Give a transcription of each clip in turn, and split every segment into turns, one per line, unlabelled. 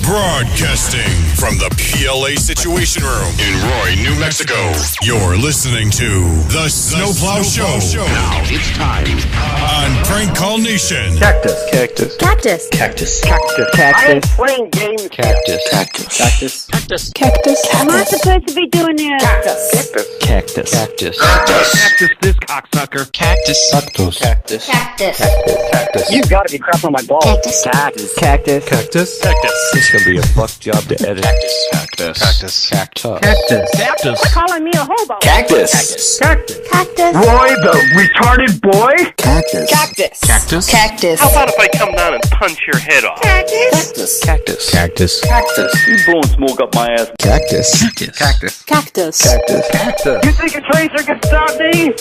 Broadcasting from the PLA Situation Room in Roy, New Mexico. You're listening to The Snowplow Show.
Now it's time
on Prank Call Nation.
Cactus.
Cactus.
Cactus.
Cactus.
Cactus.
Cactus.
I'm playing games.
Cactus.
Cactus.
Cactus.
Cactus.
Cactus.
I'm not supposed to be doing this. Cactus.
Cactus. Cactus.
Cactus, this cocksucker.
Cactus. Cactus.
Cactus.
Cactus.
Cactus. You gotta be crap on my balls.
Cactus.
Cactus.
Cactus.
Cactus.
Cactus.
This is gonna be a fuck job to edit.
Cactus. Cactus. Cactus. Cactus.
Cactus. Cactus.
Calling me a hobo.
Cactus.
Cactus. Cactus.
Cactus.
Roy, the retarded boy.
Cactus.
Cactus.
Cactus.
Cactus.
How about if I come down and punch your head off?
Cactus.
Cactus. Cactus.
Cactus. You blowing smoke up my ass.
Cactus. Cactus. Cactus.
Cactus.
Cactus.
Cactus. You think a tracer can stop me?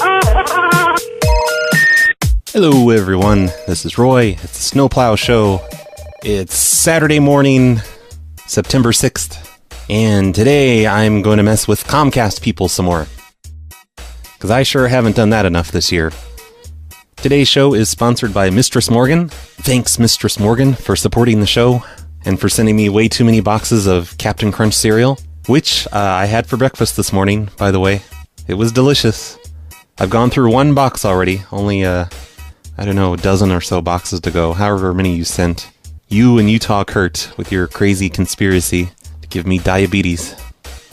Hello everyone, this is Roy, it's the Snowplow Show. It's Saturday morning, September 6th, and today I'm going to mess with Comcast people some more. Because I sure haven't done that enough this year. Today's show is sponsored by Mistress Morgan. Thanks Mistress Morgan for supporting the show, and for sending me way too many boxes of Captain Crunch cereal, which I had for breakfast this morning, by the way. It was delicious. I've gone through one box already, only a dozen or so boxes to go, however many you sent. You and Utah Kurt with your crazy conspiracy to give me diabetes.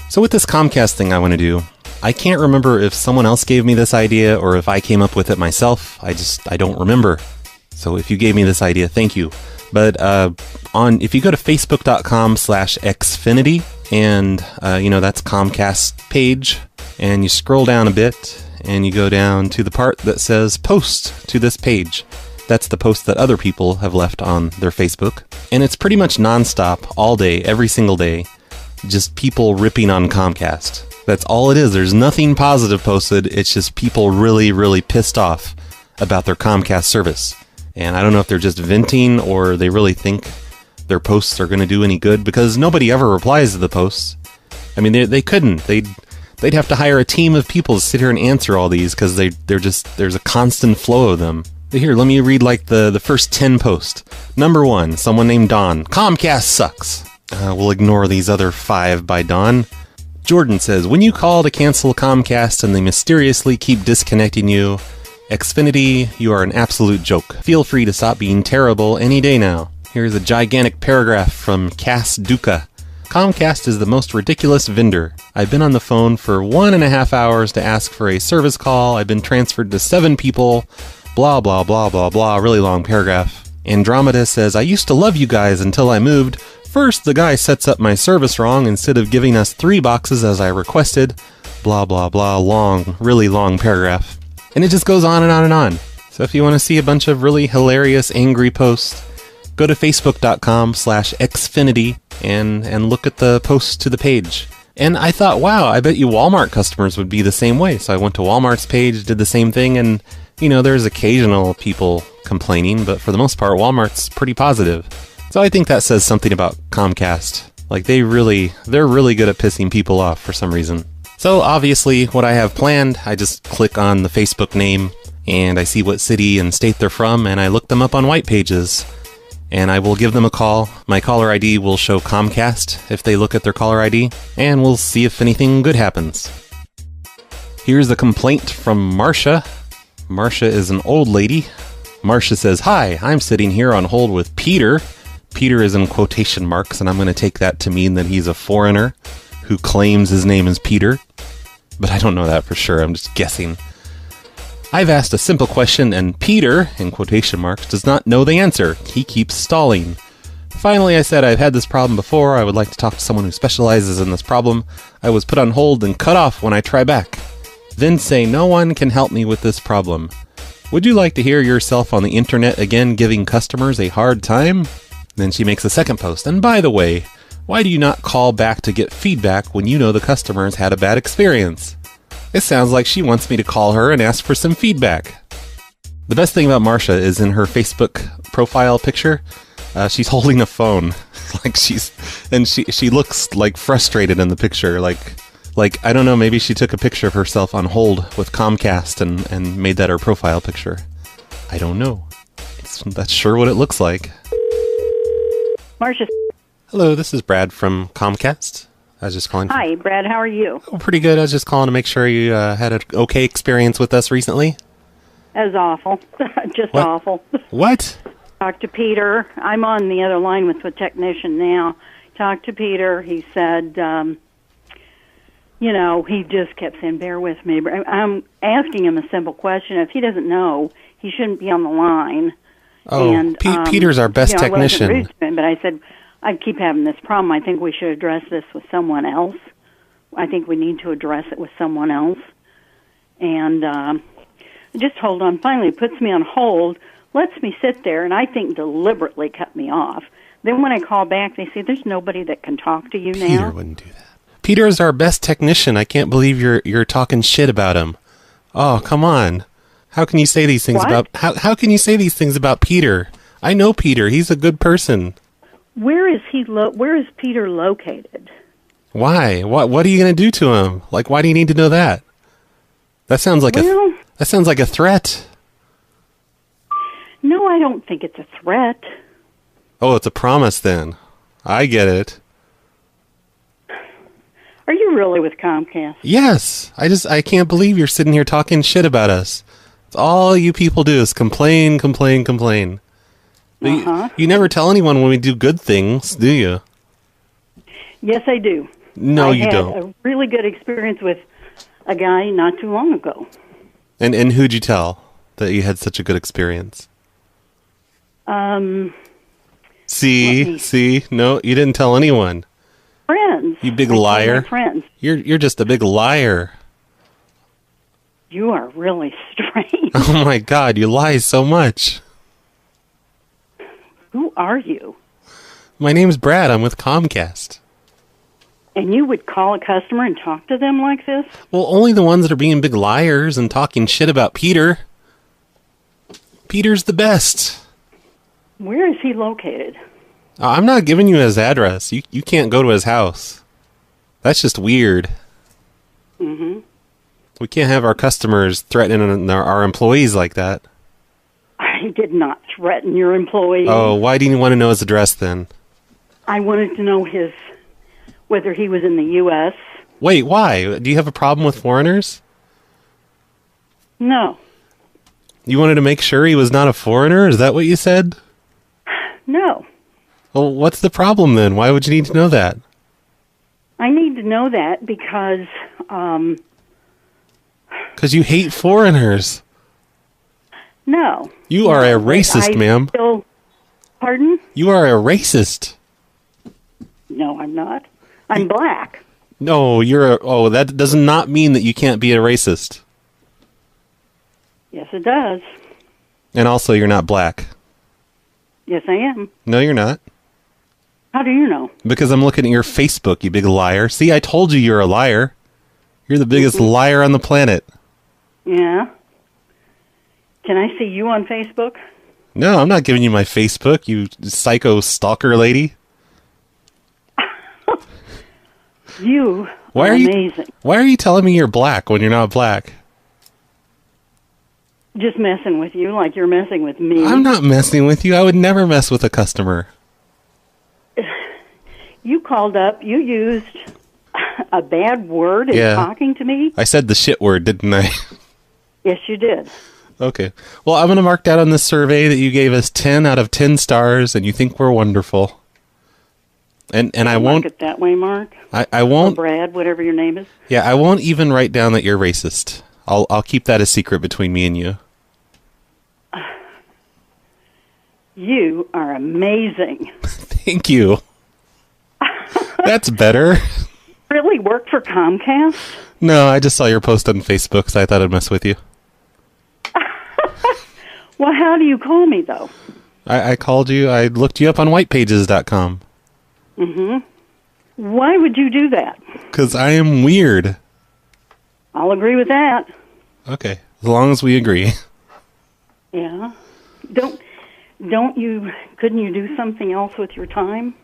So with this Comcast thing I want to do, I can't remember if someone else gave me this idea or if I came up with it myself. I don't remember. So if you gave me this idea, thank you. But if you go to facebook.com/Xfinity, and that's Comcast's page, and you scroll down a bit, and you go down to the part that says post to this page. That's the post that other people have left on their Facebook. And it's pretty much nonstop, all day, every single day, just people ripping on Comcast. That's all it is. There's nothing positive posted. It's just people really, really pissed off about their Comcast service. And I don't know if they're just venting or they really think their posts are going to do any good, because nobody ever replies to the posts. I mean, they couldn't. They'd have to hire a team of people to sit here and answer all these, because there's a constant flow of them. Here, let me read the first 10 posts. Number 1, someone named Don. Comcast sucks. We'll ignore these other 5 by Don. Jordan says, when you call to cancel Comcast and they mysteriously keep disconnecting you, Xfinity, you are an absolute joke. Feel free to stop being terrible any day now. Here's a gigantic paragraph from Cass Duca. Comcast is the most ridiculous vendor. I've been on the phone for 1.5 hours to ask for a service call. I've been transferred to 7 people. Blah, blah, blah, blah, blah. Really long paragraph. Andromeda says, I used to love you guys until I moved. First, the guy sets up my service wrong instead of giving us 3 boxes as I requested. Blah, blah, blah. Long, really long paragraph. And it just goes on and on and on. So if you want to see a bunch of really hilarious, angry posts, go to facebook.com/Xfinity and look at the posts to the page. And I thought, wow, I bet you Walmart customers would be the same way. So I went to Walmart's page, did the same thing, and, there's occasional people complaining, but for the most part, Walmart's pretty positive. So I think that says something about Comcast. Like, they're really good at pissing people off for some reason. So obviously, what I have planned, I just click on the Facebook name, and I see what city and state they're from, and I look them up on white pages. And I will give them a call. My caller ID will show Comcast if they look at their caller ID, and we'll see if anything good happens. Here's a complaint from Marcia. Marcia is an old lady. Marcia says, hi, I'm sitting here on hold with Peter. Peter is in quotation marks, and I'm going to take that to mean that he's a foreigner who claims his name is Peter. But I don't know that for sure, I'm just guessing. I've asked a simple question, and Peter, in quotation marks, does not know the answer. He keeps stalling. Finally, I said, I've had this problem before. I would like to talk to someone who specializes in this problem. I was put on hold and cut off when I try back. Then say, no one can help me with this problem. Would you like to hear yourself on the internet again giving customers a hard time? Then she makes a second post. And by the way, why do you not call back to get feedback when you know the customers had a bad experience? It sounds like she wants me to call her and ask for some feedback. The best thing about Marcia is in her Facebook profile picture, she's holding a phone. She looks like frustrated in the picture. Like I don't know, maybe she took a picture of herself on hold with Comcast and made that her profile picture. I don't know. That's sure what it looks like.
Marcia.
Hello, this is Brad from Comcast. I was just calling.
Hi, Brad. How are you?
Oh, pretty good. I was just calling to make sure you had an okay experience with us recently.
That was awful. Just
What?
awful.
What?
Talked to Peter. I'm on the other line with the technician now. Talked to Peter. He said, he just kept saying, bear with me. I'm asking him a simple question. If he doesn't know, he shouldn't be on the line.
Oh,
And,
Peter's our best
I wasn't
technician.
rude to him, but I said, I keep having this problem. I think we should address this with someone else. I think we need to address it with someone else. And just hold on. Finally, puts me on hold, lets me sit there, and I think deliberately cut me off. Then when I call back, they say, there's nobody that can talk to you
Peter
now.
wouldn't do that. Peter is our best technician. I can't believe you're talking shit about him. Oh, come on. How can you say these things
What?
about how can you say these things about Peter? I know Peter. He's a good person.
Where is Where is Peter located?
Why? What are you going to do to him? Like, why do you need to know that? That sounds like a threat.
No, I don't think it's a threat.
Oh, it's a promise then. I get it.
Are you really with Comcast?
Yes. I can't believe you're sitting here talking shit about us. It's all you people do is complain, complain, complain. But you never tell anyone when we do good things, do you?
Yes, I do.
No, you
I
don't.
had a really good experience with a guy not too long ago.
And who'd you tell that you had such a good experience? See? No, you didn't tell anyone.
Friends.
You big
I told
liar.
my friends.
You're just a big liar.
You are really strange.
Oh my God, you lie so much.
Who are you?
My name's Brad. I'm with Comcast.
And you would call a customer and talk to them like this?
Well, only the ones that are being big liars and talking shit about Peter. Peter's the best.
Where is he located?
I'm not giving you his address. You can't go to his house. That's just weird.
Mm-hmm.
We can't have our customers threatening our employees like that.
I did not threaten your employee.
Oh, why do you want to know his address then?
I wanted to know whether he was in the U.S.
Wait, why? Do you have a problem with foreigners?
No.
You wanted to make sure he was not a foreigner? Is that what you said?
No.
Well, what's the problem then? Why would you need to know that?
I need to know that because,
Because you hate foreigners.
no.
You are a racist, ma'am.
Pardon?
You are a racist.
No, I'm not. I'm black.
No, that does not mean that you can't be a racist.
Yes, it does.
And also, you're not black.
Yes, I am.
No, you're not.
How do you know?
Because I'm looking at your Facebook, you big liar. See, I told you you're a liar. You're the biggest liar on the planet.
Yeah. Can I see you on Facebook?
No, I'm not giving you my Facebook, you psycho stalker lady.
You are amazing.
Why are you telling me you're black when you're not black?
Just messing with you like you're messing with me.
I'm not messing with you. I would never mess with a customer.
You called up. You used a bad word in talking to me.
I said the shit word, didn't I?
Yes, you did.
Okay. Well, I'm going to mark that on this survey that you gave us 10 out of 10 stars and you think we're wonderful. And I won't...
Mark it that way, Mark.
I won't...
Or Brad, whatever your name is.
Yeah, I won't even write down that you're racist. I'll keep that a secret between me and you.
You are amazing.
Thank you. That's better.
Really work for Comcast?
No, I just saw your post on Facebook, so I thought I'd mess with you.
Well, how do you call me, though?
I called you. I looked you up on whitepages.com.
Mm-hmm. Why would you do that?
Because I am weird.
I'll agree with that.
Okay, as long as we agree.
Yeah. Couldn't you do something else with your time?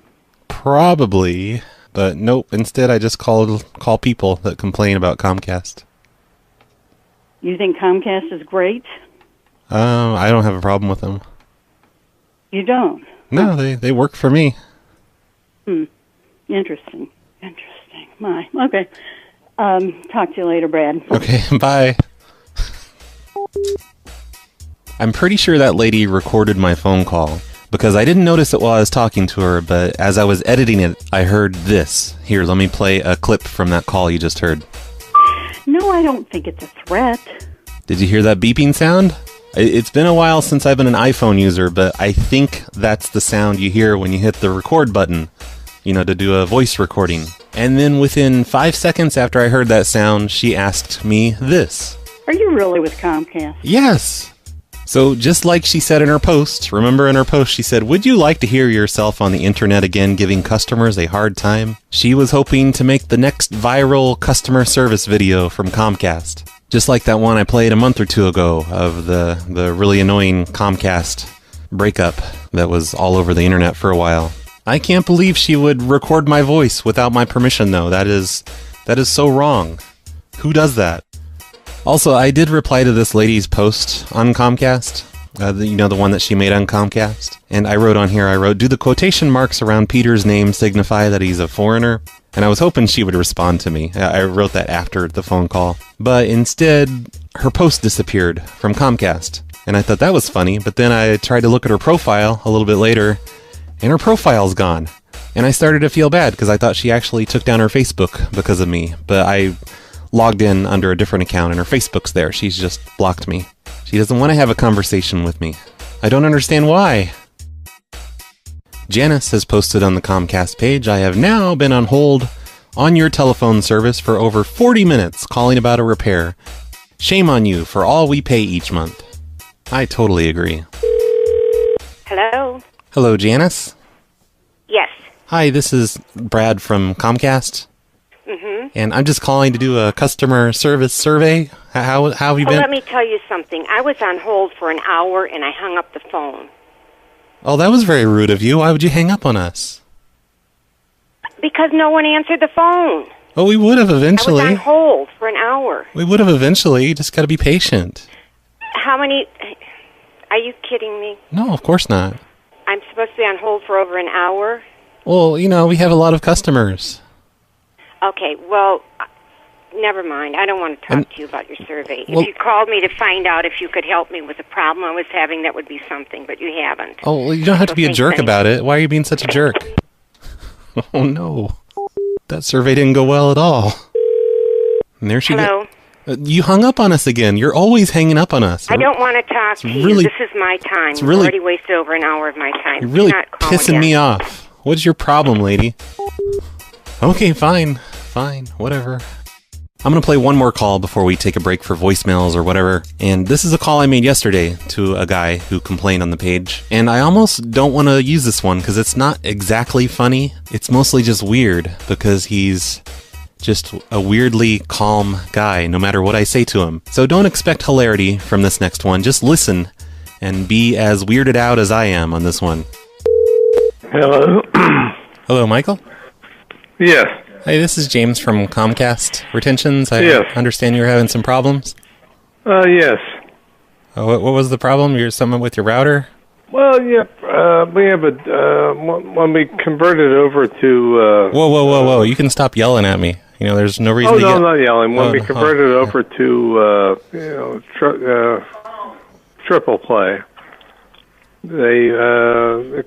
Probably, but nope. Instead, I just call people that complain about Comcast.
You think Comcast is great?
I don't have a problem with them.
You don't?
No, they work for me.
Interesting. My, okay. Talk to you later, Brad.
Okay, bye. I'm pretty sure that lady recorded my phone call because I didn't notice it while I was talking to her, but as I was editing it, I heard this. Here, let me play a clip from that call you just heard.
No, I don't think it's a threat.
Did you hear that beeping sound? It's been a while since I've been an iPhone user, but I think that's the sound you hear when you hit the record button, to do a voice recording. And then within 5 seconds after I heard that sound, she asked me this.
Are you really with Comcast?
Yes. So just like she said in her post, remember in her post she said, would you like to hear yourself on the internet again giving customers a hard time? She was hoping to make the next viral customer service video from Comcast. Just like that one I played a month or two ago of the really annoying Comcast breakup that was all over the internet for a while. I can't believe she would record my voice without my permission though. That is so wrong. Who does that? Also, I did reply to this lady's post on Comcast, the one that she made on Comcast. And I wrote on here, do the quotation marks around Peter's name signify that he's a foreigner? And I was hoping she would respond to me. I wrote that after the phone call. But instead, her post disappeared from Comcast. And I thought that was funny, but then I tried to look at her profile a little bit later, and her profile's gone. And I started to feel bad because I thought she actually took down her Facebook because of me. But I logged in under a different account and her Facebook's there. She's just blocked me. She doesn't want to have a conversation with me. I don't understand why. Janice has posted on the Comcast page, I have now been on hold on your telephone service for over 40 minutes calling about a repair. Shame on you for all we pay each month. I totally agree.
Hello?
Hello, Janice?
Yes.
Hi, this is Brad from Comcast.
Mm-hmm.
And I'm just calling to do a customer service survey. How have you been?
Let me tell you something. I was on hold for an hour and I hung up the phone.
Oh, that was very rude of you. Why would you hang up on us?
Because no one answered the phone.
Oh, we would have eventually.
I was on hold for an hour.
We would have eventually. You just got to be patient.
How many... Are you kidding me?
No, of course not.
I'm supposed to be on hold for over an hour?
Well, we have a lot of customers.
Okay, well, never mind. I don't want to talk to you about your survey. If you called me to find out if you could help me with a problem I was having, that would be something, but you haven't.
Oh, well, you don't have to be a jerk about it. Why are you being such a jerk? Oh, no. That survey didn't go well at all. And there she
Hello?
You hung up on us again. You're always hanging up on us.
I don't want to talk to you. This is my time. You've already wasted over an hour of my time.
You're really pissing me off. What's your problem, lady? Okay, fine, whatever. I'm going to play one more call before we take a break for voicemails or whatever. And this is a call I made yesterday to a guy who complained on the page. And I almost don't want to use this one because it's not exactly funny. It's mostly just weird because he's just a weirdly calm guy no matter what I say to him. So don't expect hilarity from this next one. Just listen and be as weirded out as I am on this one.
Hello?
Hello, Michael?
Yes.
Hey, this is James from Comcast Retentions. I
Yes.
understand you're having some problems.
Yes.
What was the problem? You're something with your router?
Well, yeah, we have when we converted over to...
Whoa. You can stop yelling at me. There's no reason to
I'm not yelling. When we converted over to, triple play, the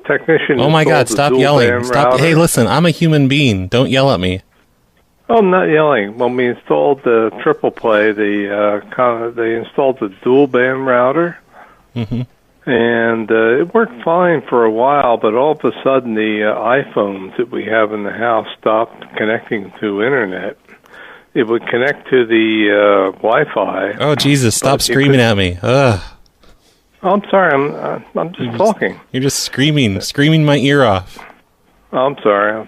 technician...
Oh my God, stop yelling. Stop. Hey, listen, I'm a human being. Don't yell at me.
Oh, I'm not yelling. When we installed the triple play, they installed the dual band router.
Mm-hmm.
And it worked fine for a while, but all of a sudden the iPhones that we have in the house stopped connecting to internet. It would connect to the Wi-Fi.
Oh, Jesus, stop screaming at me. Ugh.
Oh, I'm sorry, I'm just talking.
You're just screaming my ear off.
Oh, I'm sorry.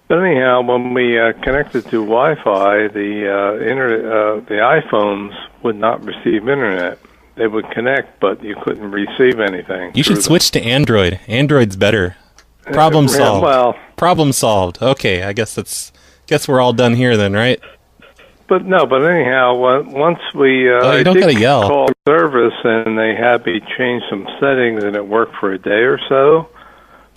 But anyhow, when we connected to Wi-Fi, the iPhones would not receive internet. They would connect, but you couldn't receive anything.
You should switch to Android. Android's better. Problem solved. Problem solved. Okay, I guess we're all done here then, right?
But anyhow, once we
you don't gotta yell.
Call service and they had me change some settings and it worked for a day or so.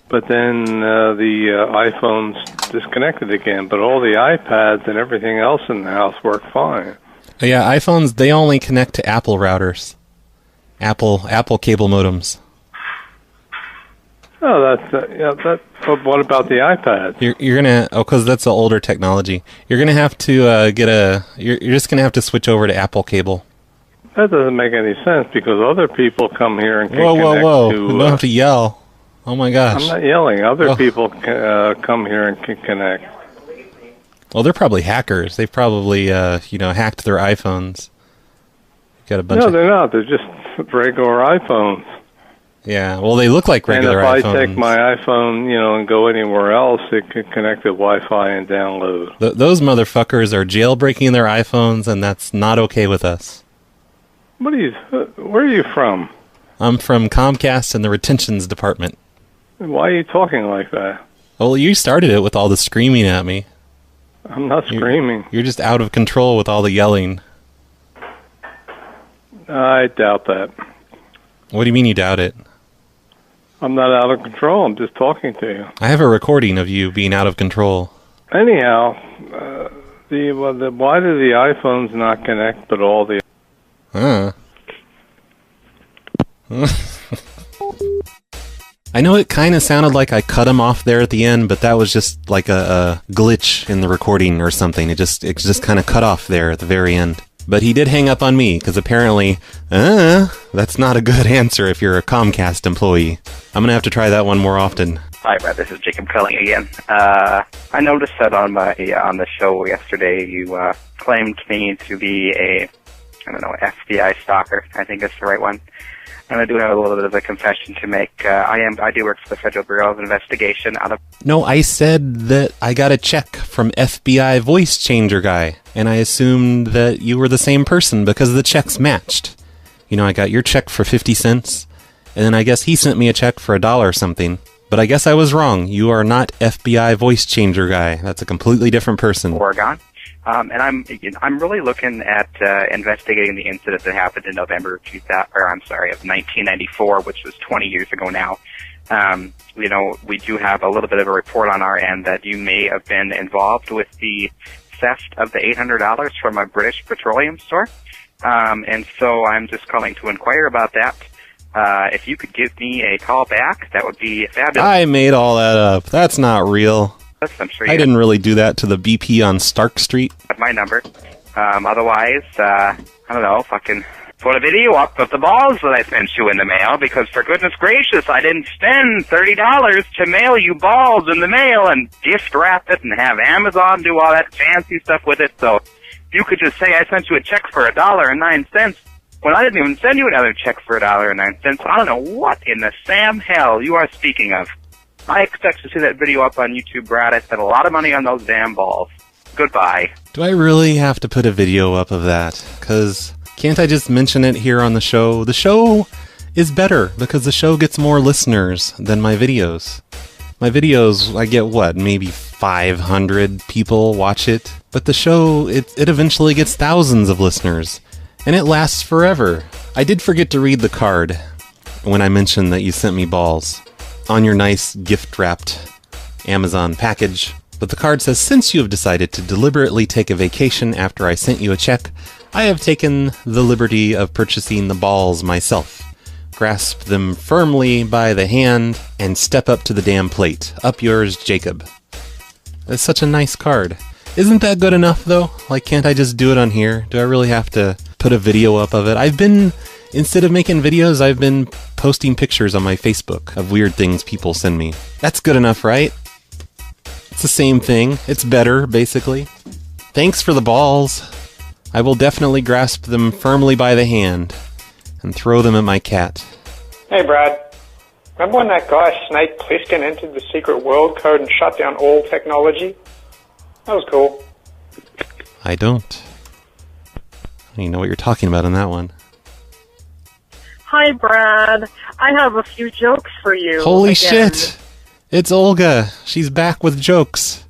but then the iPhone's disconnected again. But all the iPads and everything else in the house work fine.
Yeah, iPhones, they only connect to Apple routers. Apple cable modems.
Oh, but what about the iPad?
You're gonna because that's the older technology. You're gonna have to You're just gonna have to switch over to Apple cable.
That doesn't make any sense because other people come here and can connect
whoa!
to.
You don't have to yell. Oh my gosh!
I'm not yelling. Other people come here and can connect.
Well, they're probably hackers. They've probably hacked their iPhones. Got a bunch.
No, they're not. They're just regular iPhones.
Yeah, well, they look like regular iPhones.
And if I take my iPhone, and go anywhere else, it can connect to Wi-Fi and download.
Those motherfuckers are jailbreaking their iPhones, and that's not okay with us.
Where are you from?
I'm from Comcast and the retentions department.
Why are you talking like that?
Well, you started it with all the screaming at me.
I'm not screaming.
You're just out of control with all the yelling.
I doubt that.
What do you mean you doubt it?
I'm not out of control. I'm just talking to you.
I have a recording of you being out of control.
Anyhow, why do the iPhones not connect, but all the...
I know it kind of sounded like I cut him off there at the end, but that was just like a glitch in the recording or something. It just kind of cut off there at the very end. But he did hang up on me, because apparently, that's not a good answer if you're a Comcast employee. I'm going to have to try that one more often.
Hi, Brad. This is Jacob Culling again. I noticed that on the show yesterday, you claimed me to be a, FBI stalker. I think that's the right one. And I do have a little bit of a confession to make. I do work for the Federal Bureau of Investigation out of...
No, I said that I got a check from FBI voice changer guy, and I assumed that you were the same person because the checks matched. I got your check for 50 cents, and then I guess he sent me a check for $1 or something. But I guess I was wrong. You are not FBI voice changer guy. That's a completely different person.
Oregon. And I'm really looking at investigating the incident that happened in November of 1994, which was 20 years ago now. We do have a little bit of a report on our end that you may have been involved with the theft of the $800 from a British petroleum store. And so I'm just calling to inquire about that. If you could give me a call back, that would be fabulous.
I made all that up. That's not real.
I'm sure
I didn't really do that to the BP on Stark Street.
My number. Otherwise, fucking put a video up of the balls that I sent you in the mail, because for goodness gracious, I didn't spend $30 to mail you balls in the mail and gift wrap it and have Amazon do all that fancy stuff with it. So you could just say I sent you a check for $1.09 when I didn't even send you another check for $1.09. I don't know what in the Sam hell you are speaking of. I expect to see that video up on YouTube, Brad. I spent a lot of money on those damn balls. Goodbye.
Do I really have to put a video up of that? Because can't I just mention it here on the show? The show is better because the show gets more listeners than my videos. My videos, I get what, maybe 500 people watch it? But the show, it eventually gets thousands of listeners. And it lasts forever. I did forget to read the card when I mentioned that you sent me balls on your nice gift-wrapped Amazon package. But the card says, since you have decided to deliberately take a vacation after I sent you a check, I have taken the liberty of purchasing the balls myself. Grasp them firmly by the hand and step up to the damn plate. Up yours, Jacob. That's such a nice card. Isn't that good enough, though? Like, can't I just do it on here? Do I really have to put a video up of it? Instead of making videos, I've been posting pictures on my Facebook of weird things people send me. That's good enough, right? It's the same thing. It's better, basically. Thanks for the balls. I will definitely grasp them firmly by the hand and throw them at my cat.
Hey, Brad. Remember when that guy Snake Plissken entered the secret world code and shut down all technology? That was cool.
I don't. I don't even know what you're talking about in that one.
Hi, Brad. I have a few jokes for you.
Holy
again.
shit! It's Olga. She's back with jokes.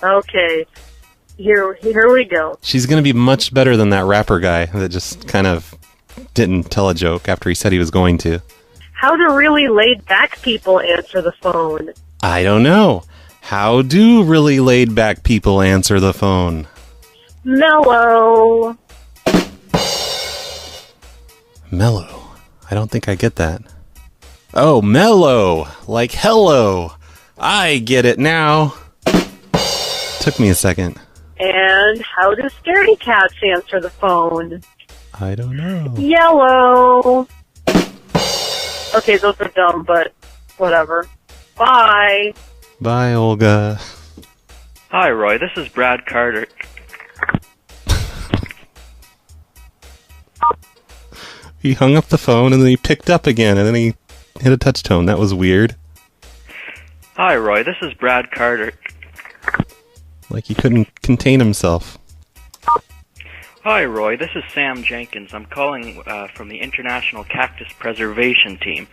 Okay. Here we go.
She's gonna be much better than that rapper guy that just kind of didn't tell a joke after he said he was going to.
How do really laid-back people answer the phone?
I don't know. How do really laid-back people answer the phone?
Mellow.
Mellow. I don't think I get that. Oh, mellow. Like hello. I get it now. Took me a second.
And how do scaredy cats answer the phone?
I don't know.
Yellow. Okay, those are dumb, but whatever. Bye.
Bye, Olga.
Hi, Roy. This is Brad Carter.
He hung up the phone and then he picked up again and then he hit a touch tone. That was weird.
Hi, Roy. This is Brad Carter.
Like he couldn't contain himself.
Hi, Roy. This is Sam Jenkins. I'm calling from the International Cactus Preservation Team.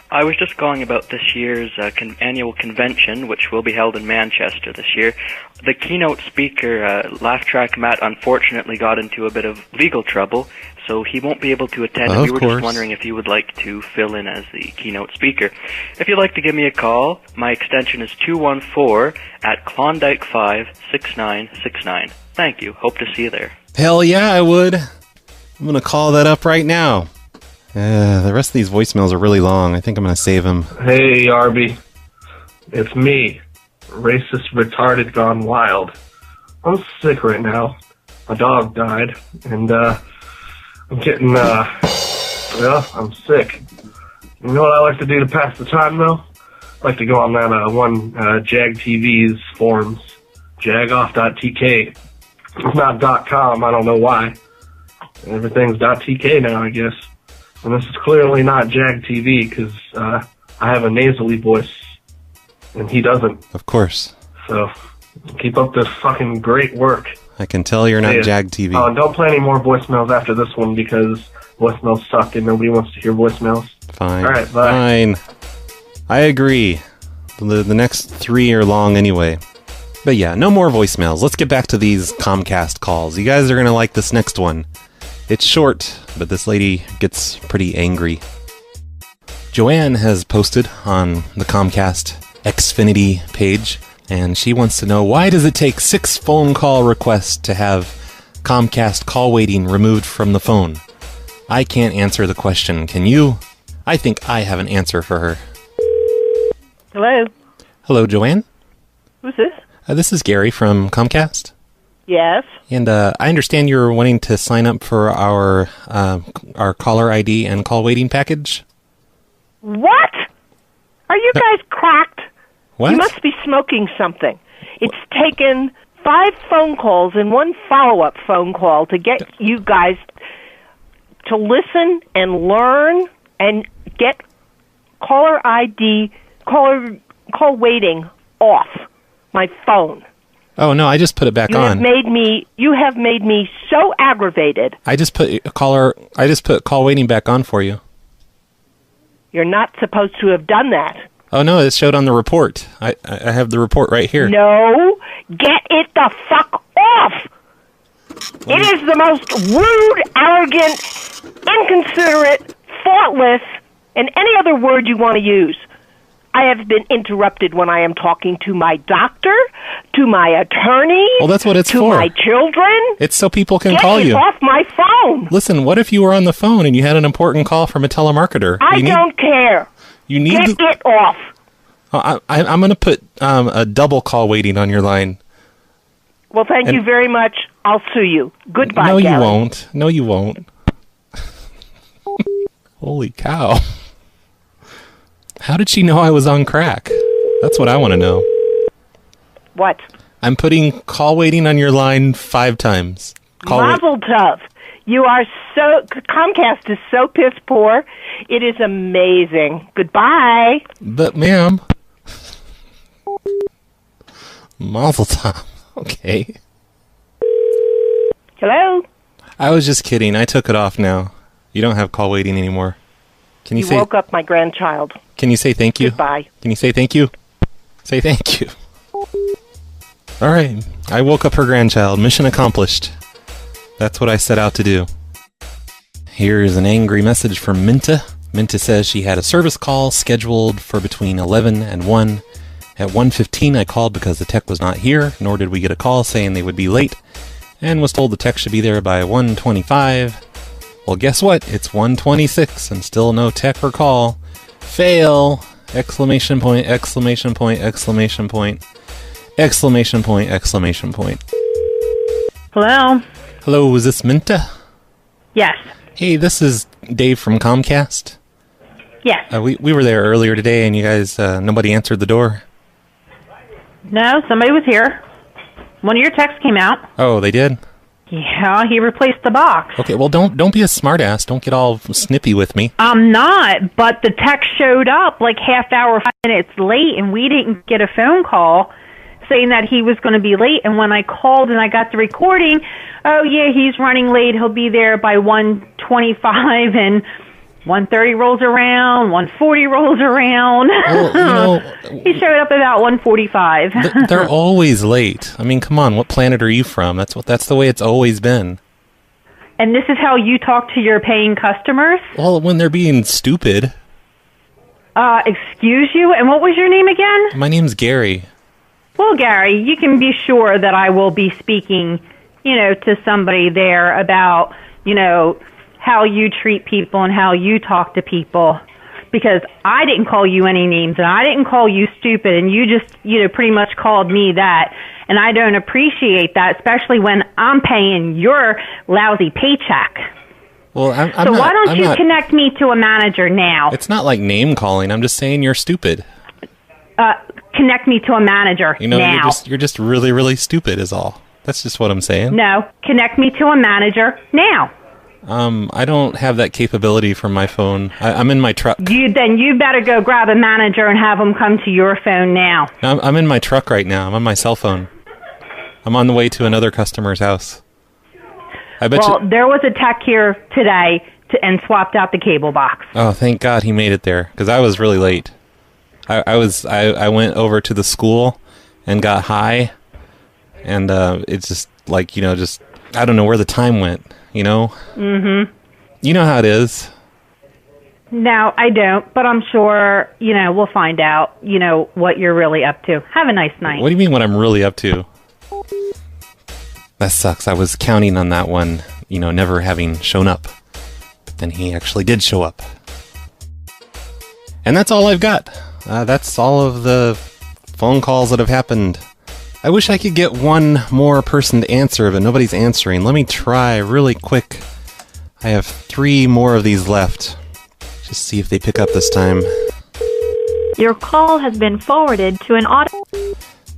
I was just calling about this year's annual convention, which will be held in Manchester this year. The keynote speaker, Laugh Track Matt, unfortunately got into a bit of legal trouble, so he won't be able to attend. And we were just wondering if you would like to fill in as the keynote speaker. If you'd like to give me a call, my extension is 214 at Klondike 5 6969. Thank you. Hope to see you there.
Hell yeah, I would. I'm going to call that up right now. The rest of these voicemails are really long. I think I'm going to save them.
Hey, Arby. It's me. Racist retarded gone wild. I'm sick right now. My dog died, and I'm getting, I'm sick. You know what I like to do to pass the time, though? I like to go on that Jag TV's forums, jagoff.tk. It's not .com, I don't know why. Everything's .tk now, I guess. And this is clearly not Jag TV, because I have a nasally voice, and he doesn't.
Of course.
So, keep up this fucking great work.
I can tell you're not Jag TV.
Oh, don't play any more voicemails after this one, because voicemails suck, and nobody wants to hear voicemails.
Fine.
All right, bye.
Fine. I agree. The next 3 are long anyway. But yeah, no more voicemails. Let's get back to these Comcast calls. You guys are going to like this next one. It's short, but this lady gets pretty angry. Joanne has posted on the Comcast Xfinity page, and she wants to know, why does it take 6 phone call requests to have Comcast call waiting removed from the phone? I can't answer the question. Can you? I think I have an answer for her.
Hello?
Hello, Joanne?
Who's this?
This is Gary from Comcast.
Yes.
And I understand you're wanting to sign up for our caller ID and call waiting package?
What? Are you guys cracked?
What?
You must be smoking something. It's taken 5 phone calls and 1 follow-up phone call to get you guys to listen and learn and get caller ID, call waiting off my phone.
Oh no, I just put it back on.
You have made me so aggravated.
I just put call waiting back on for you.
You're not supposed to have done that.
Oh no, it showed on the report. I have the report right here.
No, get it the fuck off. It is the most rude, arrogant, inconsiderate, thoughtless, and any other word you want to use. I have been interrupted when I am talking to my doctor, to my attorney.
Well, that's what it's
to
for.
My children.
It's so people can call you.
Get it off my phone.
Listen, what if you were on the phone and you had an important call from a telemarketer?
I don't care.
You need
Get it off.
I'm going to put a double call waiting on your line.
Well, thank you very much. I'll sue you. Goodbye,
No,
Gary.
you won't. No, you won't. Holy cow. How did she know I was on crack? That's what I want to know.
What?
I'm putting call waiting on your line 5 times.
Mazel tov. You are Comcast is so piss poor. It is amazing. Goodbye.
But, ma'am. Mazel tov. Okay.
Hello?
I was just kidding. I took it off now. You don't have call waiting anymore. Can you
woke up my grandchild.
Can you say thank you?
Goodbye.
Can you say thank you? Say thank you. All right. I woke up her grandchild. Mission accomplished. That's what I set out to do. Here is an angry message from Minta. Minta says she had a service call scheduled for between 11 and 1. At 1:15, I called because the tech was not here, nor did we get a call saying they would be late, and was told the tech should be there by 1:25. Well, guess what? It's 1:26 and still no tech or call. Fail! Exclamation point, exclamation point, exclamation point, exclamation point, exclamation point.
Hello?
Hello, is this Minta?
Yes.
Hey, this is Dave from Comcast.
Yes.
We were there earlier today, and you guys, nobody answered the door.
No, somebody was here. One of your texts came out.
Oh, they did?
Yeah, he replaced the box.
Okay, well, don't be a smartass. Don't get all snippy with me.
I'm not, but the text showed up like half hour, 5 minutes late, and we didn't get a phone call saying that he was going to be late. And when I called and I got the recording, oh, yeah, he's running late. He'll be there by 1:25, and 1:30 rolls around, 1:40 rolls around.
Well,
he showed up about 1:45.
They're always late. I mean, come on, what planet are you from? That's the way it's always been.
And this is how you talk to your paying customers?
Well, when they're being stupid.
Excuse you? And what was your name again?
My name's Gary.
Well, Gary, you can be sure that I will be speaking, to somebody there about, how you treat people and how you talk to people, because I didn't call you any names and I didn't call you stupid, and you just, pretty much called me that, and I don't appreciate that, especially when I'm paying your lousy paycheck.
Well,
why don't you connect me to a manager now?
It's not like name calling. I'm just saying you're stupid.
Connect me to a manager now.
You're just really, really stupid is all. That's just what I'm saying.
No, connect me to a manager now.
I don't have that capability from my phone. I'm in my truck.
Then you better go grab a manager and have them come to your phone now.
I'm in my truck right now. I'm on my cell phone. I'm on the way to another customer's house.
There was a tech here today and swapped out the cable box.
Oh, thank God he made it there, because I was really late. I went over to the school and got high, and it's just like, I don't know where the time went. Mm-hmm. You know how it is.
No, I don't, but I'm sure, we'll find out, what you're really up to. Have a nice night.
What do you mean what I'm really up to? That sucks. I was counting on that one, never having shown up. But then he actually did show up. And that's all I've got. That's all of the phone calls that have happened. I wish I could get one more person to answer, but nobody's answering. Let me try really quick. I have 3 more of these left. Just see if they pick up this time.
Your call has been forwarded to an auto...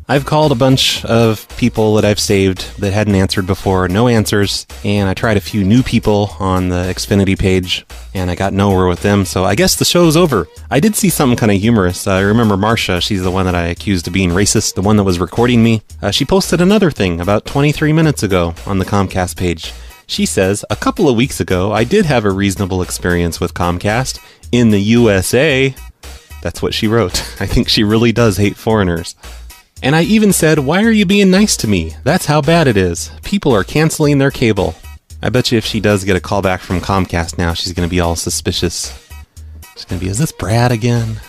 I've called a bunch of people that I've saved that hadn't answered before, no answers, and I tried a few new people on the Xfinity page, and I got nowhere with them, so I guess the show's over. I did see something kind of humorous. I remember Marcia, she's the one that I accused of being racist, the one that was recording me. She posted another thing about 23 minutes ago on the Comcast page. She says, a couple of weeks ago, I did have a reasonable experience with Comcast in the USA. That's what she wrote. I think she really does hate foreigners. And I even said, why are you being nice to me? That's how bad it is. People are canceling their cable. I bet you if she does get a call back from Comcast now, she's going to be all suspicious. She's going to be, is this Brad again?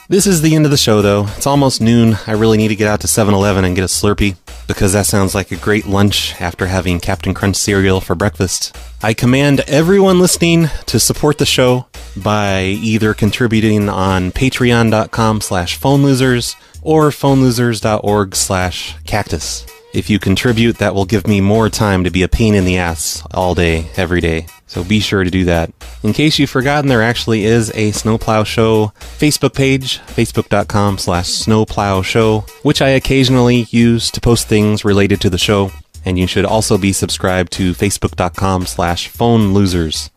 This is the end of the show, though. It's almost noon. I really need to get out to 7-Eleven and get a Slurpee, because that sounds like a great lunch after having Captain Crunch cereal for breakfast. I command everyone listening to support the show by either contributing on patreon.com/phonelosers or phonelosers.org/cactus. If you contribute, that will give me more time to be a pain in the ass all day, every day. So be sure to do that. In case you've forgotten, there actually is a Snowplow Show Facebook page, facebook.com/snowplowshow, which I occasionally use to post things related to the show. And you should also be subscribed to facebook.com/phonelosers.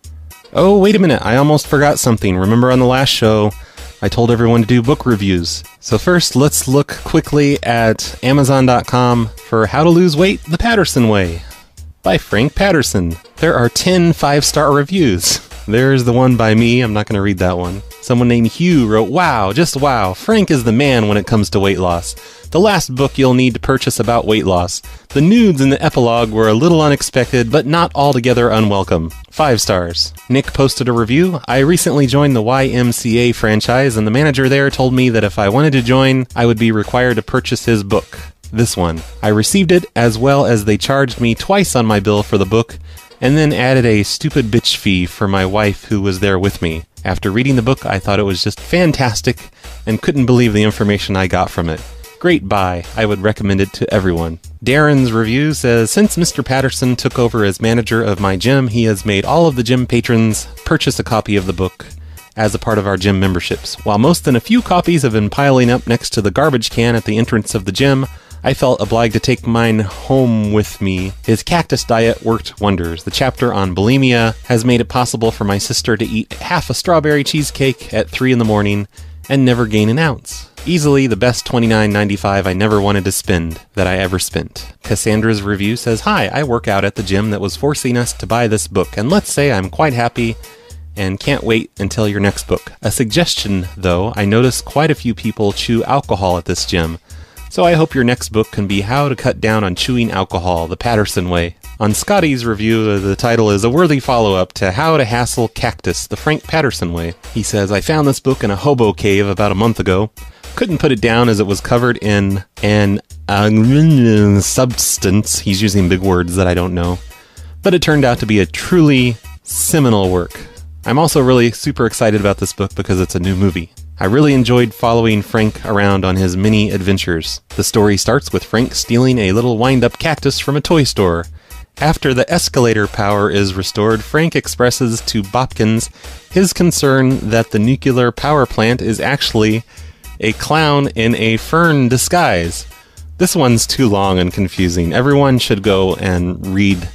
Oh, wait a minute. I almost forgot something. Remember on the last show, I told everyone to do book reviews. So first, let's look quickly at Amazon.com for How to Lose Weight the Patterson Way by Frank Patterson. There are 10 5-star reviews. There's the one by me. I'm not going to read that one. Someone named Hugh wrote, wow, just wow, Frank is the man when it comes to weight loss. The last book you'll need to purchase about weight loss. The nudes in the epilogue were a little unexpected, but not altogether unwelcome. 5 stars. Nick posted a review. I recently joined the YMCA franchise, and the manager there told me that if I wanted to join, I would be required to purchase his book. This one. I received it, as well as they charged me twice on my bill for the book, and then added a stupid bitch fee for my wife who was there with me. After reading the book, I thought it was just fantastic, and couldn't believe the information I got from it. Great buy. I would recommend it to everyone. Darren's review says, since Mr. Patterson took over as manager of my gym, he has made all of the gym patrons purchase a copy of the book as a part of our gym memberships. While most than a few copies have been piling up next to the garbage can at the entrance of the gym, I felt obliged to take mine home with me. His cactus diet worked wonders. The chapter on bulimia has made it possible for my sister to eat half a strawberry cheesecake at 3 in the morning and never gain an ounce. Easily the best $29.95 I never wanted to spend that I ever spent. Cassandra's review says, hi, I work out at the gym that was forcing us to buy this book, and let's say I'm quite happy and can't wait until your next book. A suggestion, though, I noticed quite a few people chew alcohol at this gym, so I hope your next book can be How to Cut Down on Chewing Alcohol, the Patterson Way. On Scotty's review, the title is a worthy follow-up to How to Hassle Cactus, the Frank Patterson Way. He says, I found this book in a hobo cave about a month ago. Couldn't put it down as it was covered in an substance. He's using big words that I don't know. But it turned out to be a truly seminal work. I'm also really super excited about this book because it's a new movie. I really enjoyed following Frank around on his many adventures. The story starts with Frank stealing a little wind-up cactus from a toy store. After the escalator power is restored, Frank expresses to Bopkins his concern that the nuclear power plant is actually a clown in a fern disguise. This one's too long and confusing. Everyone should go and read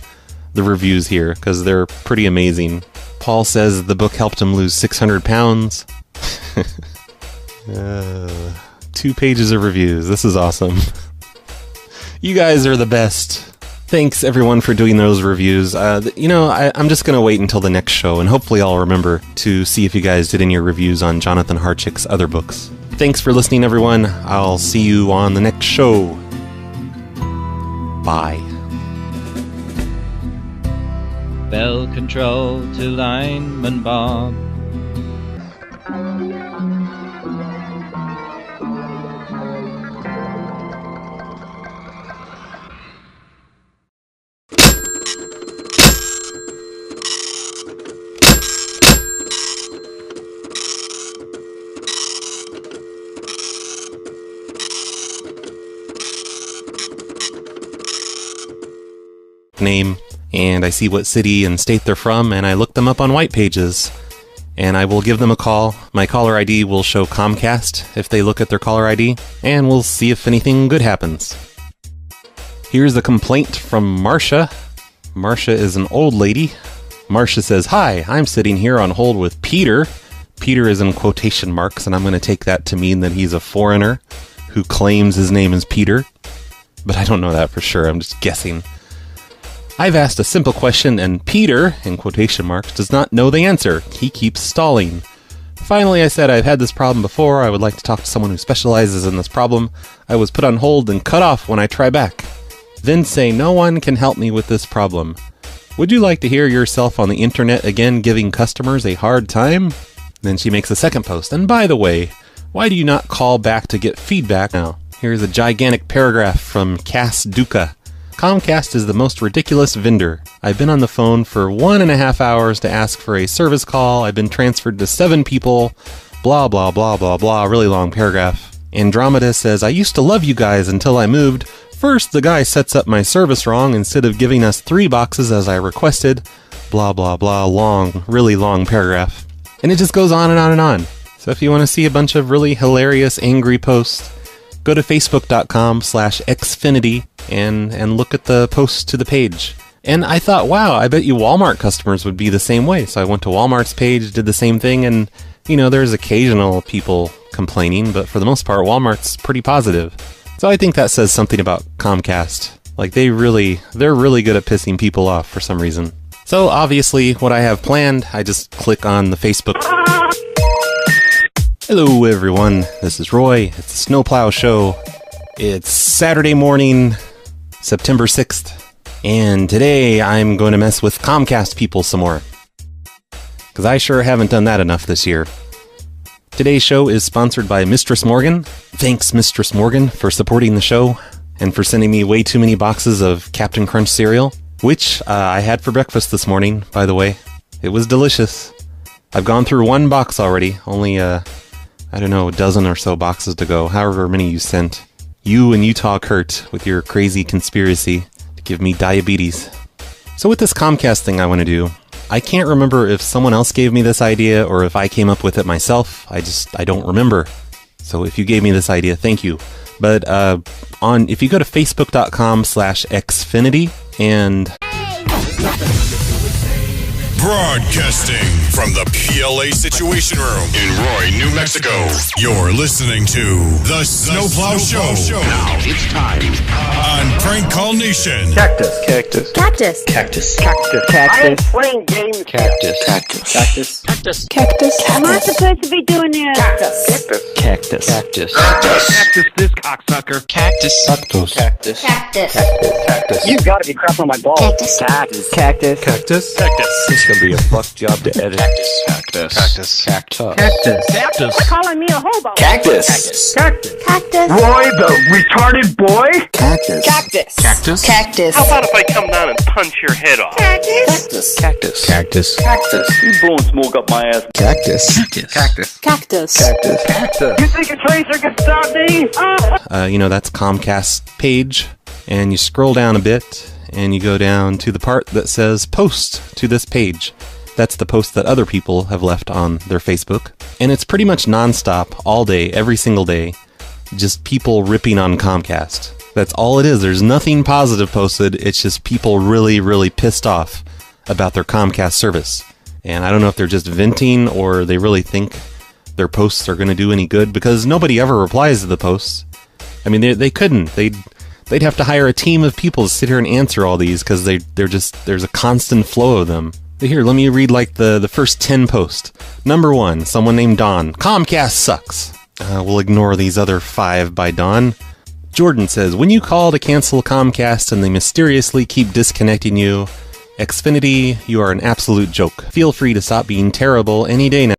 the reviews here because they're pretty amazing. Paul says the book helped him lose 600 pounds. 2 pages of reviews. This is awesome. You guys are the best. Thanks everyone for doing those reviews. I'm just going to wait until the next show, and hopefully I'll remember to see if you guys did any reviews on Jonathan Harchick's other books. Thanks for listening, everyone. I'll see you on the next show. Bye.
Bell control to lineman Bob.
Name, and I see what city and state they're from, and I look them up on white pages, and I will give them a call. My caller ID will show Comcast if they look at their caller ID, and we'll see if anything good happens. Here's a complaint from Marcia. Marcia is an old lady. Marcia says, hi, I'm sitting here on hold with Peter. Peter is in quotation marks, and I'm going to take that to mean that he's a foreigner who claims his name is Peter, but I don't know that for sure. I'm just guessing. I've asked a simple question, and Peter, in quotation marks, does not know the answer. He keeps stalling. Finally, I said I've had this problem before. I would like to talk to someone who specializes in this problem. I was put on hold and cut off when I try back. Then say no one can help me with this problem. Would you like to hear yourself on the internet again giving customers a hard time? Then she makes a second post. And by the way, why do you not call back to get feedback now? Here's a gigantic paragraph from Cass Duca. Comcast is the most ridiculous vendor. I've been on the phone for 1.5 hours to ask for a service call. I've been transferred to 7 people. Blah, blah, blah, blah, blah. Really long paragraph. Andromeda says, I used to love you guys until I moved. First, the guy sets up my service wrong instead of giving us 3 boxes as I requested. Blah, blah, blah. Long, really long paragraph. And it just goes on and on and on. So if you want to see a bunch of really hilarious, angry posts, go to facebook.com/Xfinity and look at the posts to the page. And I thought, wow, I bet you Walmart customers would be the same way. So I went to Walmart's page, did the same thing, and, there's occasional people complaining, but for the most part, Walmart's pretty positive. So I think that says something about Comcast. Like, they're really good at pissing people off for some reason. So obviously, what I have planned, I just click on the Facebook. Hello everyone, this is Roy. It's the Snowplow Show. It's Saturday morning, September 6th, and today I'm going to mess with Comcast people some more. Because I sure haven't done that enough this year. Today's show is sponsored by Mistress Morgan. Thanks, Mistress Morgan, for supporting the show and for sending me way too many boxes of Captain Crunch cereal, which I had for breakfast this morning, by the way. It was delicious. I've gone through one box already, only a dozen or so boxes to go, however many you sent. You and Utah Kurt with your crazy conspiracy to give me diabetes. So with this Comcast thing I want to do, I can't remember if someone else gave me this idea or if I came up with it myself. I don't remember. So if you gave me this idea, thank you. But if you go to facebook.com/Xfinity and...
Broadcasting from the PLA Situation Room in Roy, New Mexico. You're listening to The Snowplow Show. Now it's time on Prank Call Nation.
Cactus.
Cactus.
Cactus.
Cactus.
Cactus.
Cactus.
I am playing games.
Cactus.
Cactus.
Cactus.
Cactus.
Cactus. Am I supposed to be doing this?
Cactus.
Cactus.
Cactus.
Cactus, this cocksucker. Cactus.
Cactus.
Cactus.
Cactus. Cactus. You gotta be crap on my balls.
Cactus.
Cactus.
Cactus. Cactus.
Cactus.
It's gonna be a fuck job to edit.
Cactus.
Cactus.
Cactus.
Cactus.
Cactus.
Cactus.
Calling me a hobo.
Cactus.
Cactus. Cactus.
Roy the retarded boy. Cactus.
Cactus.
Cactus.
Cactus.
How about if I come down and punch your head off?
Cactus.
Cactus.
Cactus.
Cactus.
You blowing smoke up my ass.
Cactus.
Cactus.
Cactus.
Cactus.
Cactus.
You think a tracer can stop me?
That's Comcast page, and you scroll down a bit, and you go down to the part that says post to this page. That's the post that other people have left on their Facebook. And it's pretty much nonstop, all day, every single day, just people ripping on Comcast. That's all it is. There's nothing positive posted. It's just people really, really pissed off about their Comcast service. And I don't know if they're just venting or they really think their posts are going to do any good, because nobody ever replies to the posts. I mean, they couldn't. They'd have to hire a team of people to sit here and answer all these, because there's a constant flow of them. Here, let me read the first 10 posts. Number 1, someone named Don. Comcast sucks. We'll ignore these other 5 by Don. Jordan says, when you call to cancel Comcast and they mysteriously keep disconnecting you, Xfinity, you are an absolute joke. Feel free to stop being terrible any day now.